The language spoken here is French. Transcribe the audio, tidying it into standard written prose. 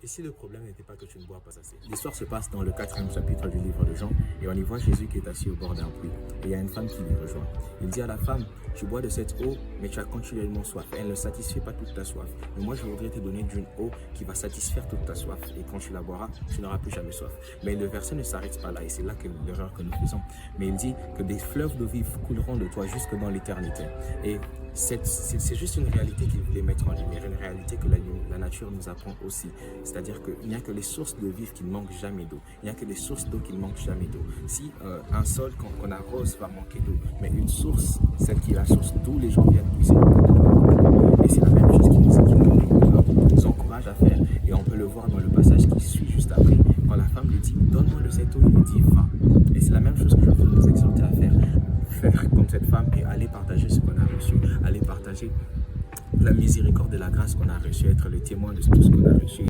Et si le problème n'était pas que tu ne bois pas assez? L'histoire se passe dans le 4e chapitre du livre de Jean et on y voit Jésus qui est assis au bord d'un puits. Et il y a une femme qui lui rejoint. Il dit à la femme, tu bois de cette eau, mais tu as continuellement soif. Elle ne satisfait pas toute ta soif. Mais moi, je voudrais te donner d'une eau qui va satisfaire toute ta soif. Et quand tu la boiras, tu n'auras plus jamais soif. Mais le verset ne s'arrête pas là et c'est là que l'erreur que nous faisons. Mais il dit que des fleuves d'eau vive couleront de toi jusque dans l'éternité. Et c'est juste une réalité qu'il voulait mettre en lumière, une réalité que la nature nous apprend aussi. C'est-à-dire qu'il n'y a que les sources d'eau vive qui ne manquent jamais d'eau. Il n'y a que les sources d'eau qui ne manquent jamais d'eau. Si un sol qu'on arrose va manquer d'eau, mais une source, celle qui est la source d'où les gens viennent puiser, et c'est la même chose qui nous encourage à faire. Et on peut le voir dans le passage qui suit juste après, quand la femme lui dit, donne-moi de cette eau, il lui dit, va. Et c'est la même chose que je veux nous exhorter à faire. Faire comme cette femme et aller partager ce qu'on a reçu, aller partager la miséricorde et la grâce qu'on a reçue, être le témoin de tout ce qu'on a reçu.